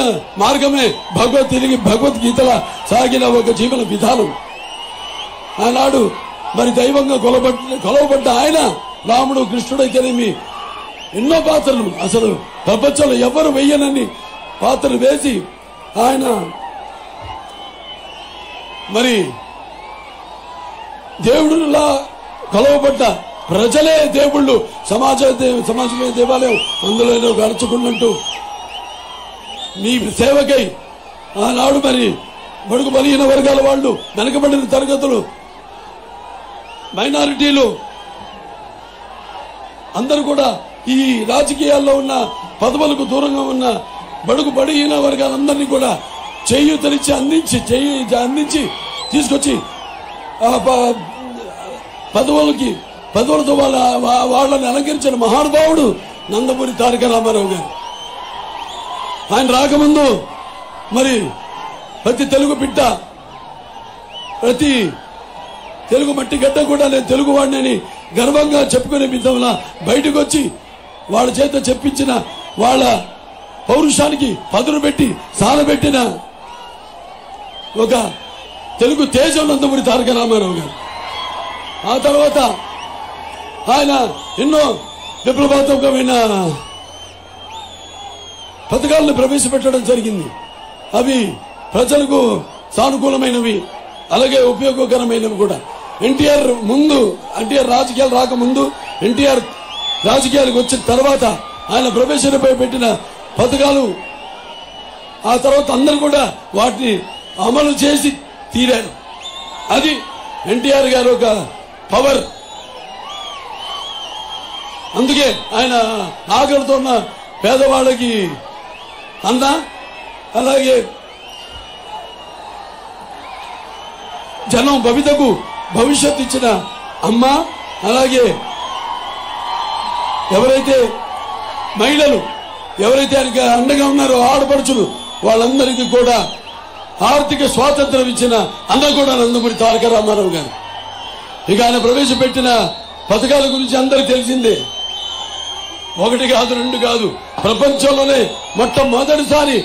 చూపెట్టిన మార్గమే భగవద్గీతల సాగిన ఒక జీవన విధానం. ఆనాడు మరి దైవంగా కొలవబడ్డ ఆయన రాముడు, కృష్ణుడైతేనేమి ఎన్నో పాత్రలు అసలు ప్రపంచంలో ఎవరు వెయ్యనని పాత్రలు వేసి ఆయన మరి దేవుడులా కొలవబడ్డ ప్రజలే దేవుళ్ళు, సమాజమే దేవాలయం, అందులో గడుచుకున్నట్టు మీ సేవకై ఆనాడు మరి బడుగు బలహీన వర్గాల వాళ్ళు, వెనకబడిన తరగతులు, మైనారిటీలు అందరూ కూడా ఈ రాజకీయాల్లో ఉన్న పదవులకు దూరంగా ఉన్న బడుగు బలహీన వర్గాలందరినీ కూడా చేయూతనిచ్చి అందించి తీసుకొచ్చి పదవులతో వాళ్ళని అలంకరించిన మహానుభావుడు నందమూరి తారక రామారావు గారు. ఆయన రాకముందు మరి ప్రతి తెలుగు బిడ్డ, ప్రతి తెలుగు మట్టి గడ్డ కూడా నేను తెలుగు వాడిని గర్వంగా చెప్పుకునే విధంగా బయటకు వచ్చి వాళ్ళ చేత చెప్పించిన వాళ్ళ పౌరుషానికి పదును పెట్టి సానబెట్టిన ఒక తెలుగు తేజం నందమూరి తారక రామారావు గారు. ఆ తర్వాత ఆయన ఎన్నో విప్లవాత్మకమైన పథకాలను ప్రవేశపెట్టడం జరిగింది. అవి ప్రజలకు సానుకూలమైనవి, అలాగే ఉపయోగకరమైనవి కూడా. ఎన్టీఆర్ రాజకీయాలు రాకముందు, ఎన్టీఆర్ రాజకీయాలకు వచ్చిన తర్వాత ఆయన పెట్టిన పథకాలు ఆ తర్వాత అందరూ కూడా వాటిని అమలు చేసి తీరారు. అది ఎన్టీఆర్ గారు ఒక పవర్. అందుకే ఆయన ఆకలితో ఉన్న పేదవాళ్ళకి అన్న, అలాగే జనం భవితకు భవిష్యత్తు ఇచ్చిన అమ్మ, అలాగే ఎవరైతే మహిళలు ఎవరైతే ఆయనకి అండగా ఉన్నారో ఆడపడుచులు వాళ్ళందరికీ కూడా ఆర్థిక స్వాతంత్రం ఇచ్చిన అన్న కూడా నందమూరి తారక రామారావు గారు. ఇక ఆయన ప్రవేశపెట్టిన పథకాల గురించి అందరికీ తెలిసిందే. 1 కాదు 2 కాదు, ప్రపంచంలోనే మొట్టమొదటిసారి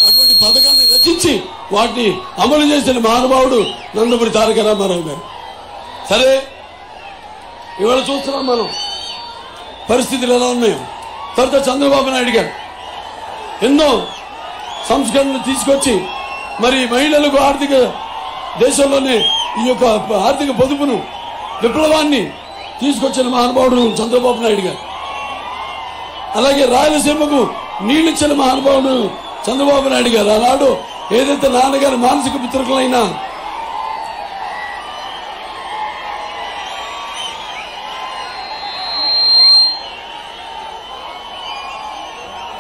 అటువంటి పథకాన్ని రచించి వాటిని అమలు చేసిన మహానుభావుడు నందమూరి తారక రామారావు గారు. సరే, ఇవాళ చూస్తున్నాం మనం పరిస్థితులు ఎలా ఉన్నాయో. తర్వాత చంద్రబాబు నాయుడు గారు ఎన్నో సంస్కరణలు తీసుకొచ్చి మరి మహిళలకు దేశంలోనే ఈ యొక్క ఆర్థిక పొదుపును, విప్లవాన్ని తీసుకొచ్చిన మహానుభావుడు చంద్రబాబు నాయుడు గారు. అలాగే రాయలసీమకు నీళ్లిచ్చిన మహానుభావుడు చంద్రబాబు నాయుడు గారు. ఆనాడు ఏదైతే నాన్నగారు మానసిక మిత్రులైన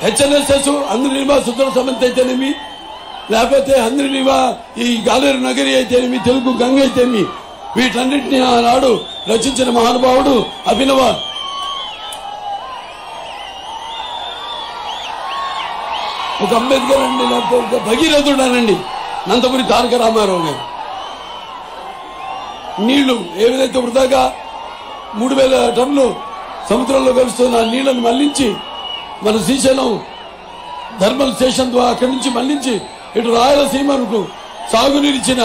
హెచ్ఎన్ఎస్ఎస్ అందరినివా సుందర సమంత్ అయితేనేమి, లేకపోతే అందరినివా ఈ గాలేరు నగరి అయితేనేమి, తెలుగు గంగ అయితేనేమి, వీటన్నింటినీ ఆనాడు రచించిన మహానుభావుడు అభినవ ఒక అంబేద్కర్ అండి, ఒక భగీరథుడు అనండి నందమూరి తారక రామారావు గారు. నీళ్లు ఏదైతే వృధాగా 3000 టన్నులు సముద్రంలో కలుస్తున్న నీళ్లను మళ్లించి మన శ్రీశైలం థర్మల్ స్టేషన్ ద్వారా అక్కడి నుంచి మళ్లించి ఇటు రాయలసీమకు సాగునీరిచ్చిన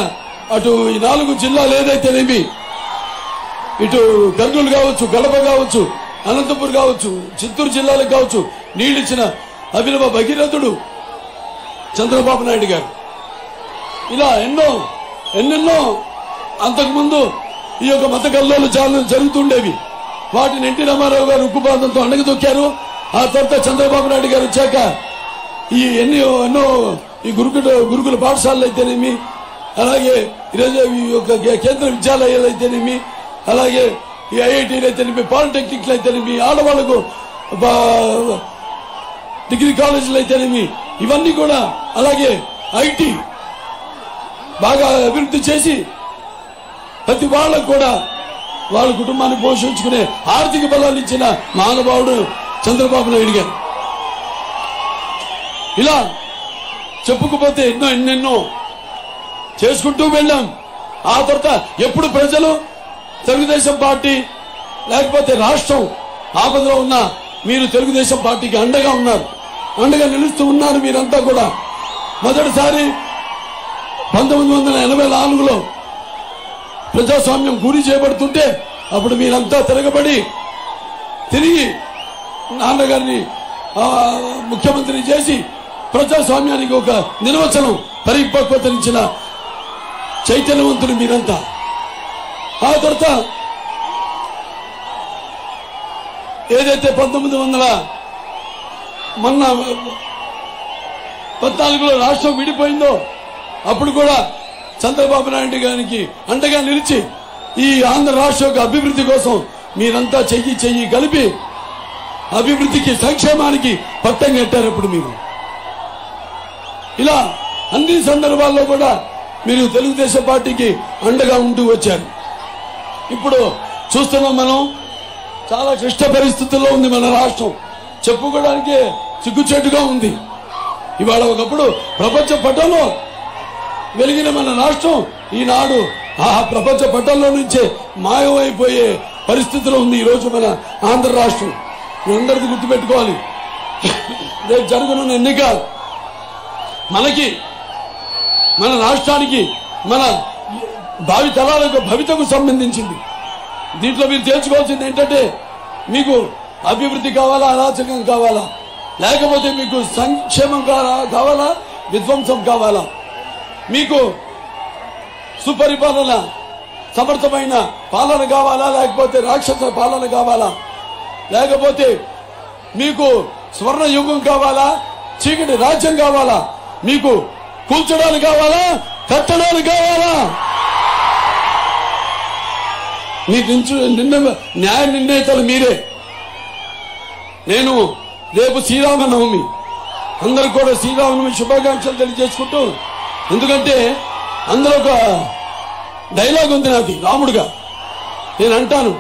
అటు ఈ 4 జిల్లాలు ఏదైతేనేమి, ఇటు కర్నూలు కావచ్చు, కడప కావచ్చు, అనంతపురం కావచ్చు, చిత్తూరు జిల్లాలకు కావచ్చు నీళ్లిచ్చిన అభినవ భగీరథుడు చంద్రబాబు నాయుడు గారు. ఇలా ఎన్నెన్నో అంతకుముందు ఈ యొక్క మత కల్లోలు చాలా జరుగుతుండేవి. వాటిని ఎన్టీ రామారావు గారు ఉక్కుపాదంతో అణగదొక్కారు. ఆ తర్వాత చంద్రబాబు నాయుడు గారు వచ్చాక ఈ ఎన్నో ఈ గురుకుల పాఠశాలలు అయితేనేమి, అలాగే ఈరోజు ఈ యొక్క కేంద్ర విద్యాలయాలు అయితేనేమి, అలాగే ఈ ఐఐటీలు అయితేనేమి, పాలిటెక్నిక్లు అయితేనేమి, ఆడవాళ్లకు డిగ్రీ కాలేజీలు అయితేనేమి, ఇవన్నీ కూడా, అలాగే ఐటీ బాగా అభివృద్ధి చేసి ప్రతి వాళ్ళకు కూడా వాళ్ళ కుటుంబాన్ని పోషించుకునే ఆర్థిక బలాన్ని ఇచ్చిన మహానుభావుడు చంద్రబాబు నాయుడు గారు. ఇలా చెప్పుకుపోతే ఎన్నెన్నో చేసుకుంటూ వెళ్ళాం. ఆ తర్వాత ఎప్పుడు ప్రజలు తెలుగుదేశం పార్టీ లేకపోతే రాష్ట్రం ఆపదలో ఉన్నా మీరు తెలుగుదేశం పార్టీకి అండగా ఉన్నారు. అండగా నిలుస్తూ ఉన్నారు మీరంతా కూడా. మొదటిసారి 1984లో ప్రజాస్వామ్యం గురి చేయబడుతుంటే అప్పుడు మీరంతా తిరిగి నాన్నగారిని ముఖ్యమంత్రిని చేసి ప్రజాస్వామ్యానికి ఒక నిర్వచనం పరిపక్వతనిచ్చిన చైతన్యవంతులు మీరంతా. ఆ తర్వాత ఏదైతే 1914లో రాష్ట్రం విడిపోయిందో అప్పుడు కూడా చంద్రబాబు నాయుడు గారికి అండగా నిలిచి ఈ ఆంధ్ర రాష్ట్ర యొక్క అభివృద్ధి కోసం మీరంతా చెయ్యి కలిపి అభివృద్ధికి సంక్షేమానికి పట్టం కట్టారు. ఇప్పుడు మీరు ఇలా అన్ని సందర్భాల్లో కూడా మీరు తెలుగుదేశం పార్టీకి అండగా ఉంటూ వచ్చారు. ఇప్పుడు చూస్తున్నాం మనం చాలా క్లిష్ట పరిస్థితుల్లో ఉంది మన రాష్ట్రం. చెప్పుకోవడానికి సిగ్గుచేటుగా ఉంది. ఇవాళ ఒకప్పుడు ప్రపంచ పటంలో వెలిగిన మన రాష్ట్రం ఈనాడు ఆ ప్రపంచ పటంలో నుంచే మాయమైపోయే పరిస్థితిలో ఉంది ఈరోజు మన ఆంధ్ర రాష్ట్రం. అందరికీ గుర్తుపెట్టుకోవాలి, రేపు జరగనున్న ఎన్నిక మనకి, మన రాష్ట్రానికి, మన భావి తరాలకు భవితకు సంబంధించింది. దీంట్లో మీరు తేల్చుకోవాల్సింది ఏంటంటే మీకు అభివృద్ధి కావాలా, అరాచకం కావాలా, లేకపోతే మీకు సంక్షేమం కావాలా, విధ్వంసం కావాలా, మీకు సుపరిపాలన సమర్థమైన పాలన కావాలా, లేకపోతే రాక్షస పాలన కావాలా, లేకపోతే మీకు స్వర్ణ యుగం కావాలా, చీకటి రాజ్యం కావాలా, మీకు కూల్చడాలు కావాలా, కట్టడాలు కావాలా? మీకు న్యాయ నిర్ణేతలు మీరే. నేను రేపు శ్రీరామనవమి, అందరూ కూడా శ్రీరామనవమి శుభాకాంక్షలు తెలియజేసుకుంటూ, ఎందుకంటే అందులో ఒక డైలాగ్ ఉంది నాది రాముడుగా. నేను అంటాను,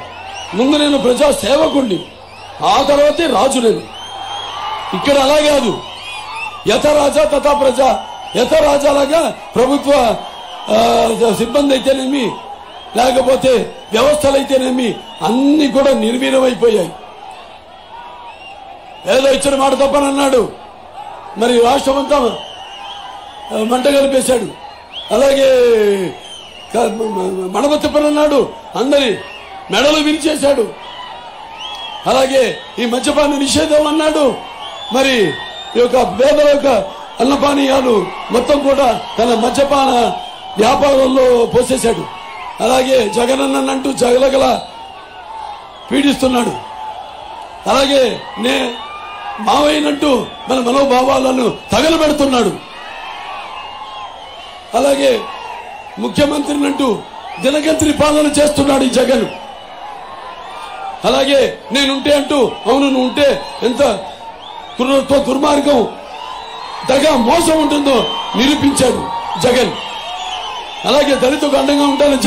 ముందు నేను ప్రజా సేవకుణ్ణి, ఆ తర్వాతే రాజు. నేను ఇక్కడ అలా కాదు, యథ రాజా తథా ప్రజ. యథ రాజాలాగా ప్రభుత్వ సిబ్బంది అయితేనేమి, లేకపోతే వ్యవస్థలు అయితేనేమి అన్ని కూడా నిర్వీర్యమైపోయాయి. ఏదో ఇచ్చిన మాట తప్పనన్నాడు, మరి రాష్ట్రం అంతా మంట కలిపేశాడు. అలాగే మడమ తిప్పనన్నాడు, అందరి మెడలు విరిచేశాడు. అలాగే ఈ మద్యపాన నిషేధం అన్నాడు, మరి ఈ యొక్క పేదల యొక్క అన్నపానీయాలు మొత్తం కూడా తన మద్యపాన వ్యాపారంలో పోసేశాడు. అలాగే జగనన్నంటూ జగలగల పీడిస్తున్నాడు. అలాగే మావయ్యనంటూ మన మనోభావాలను తగలబెడుతున్నాడు. అలాగే ముఖ్యమంత్రినంటూ దినగంత్రి పాలన చేస్తున్నాడు ఈ జగన్. అలాగే నేనుంటే అంటూ, అవును నువ్వు ఉంటే ఎంత దుర్మార్గం, దగా, మోసం ఉంటుందో నిరూపించాడు జగన్. అలాగే దళితులకు అండంగా ఉంటానని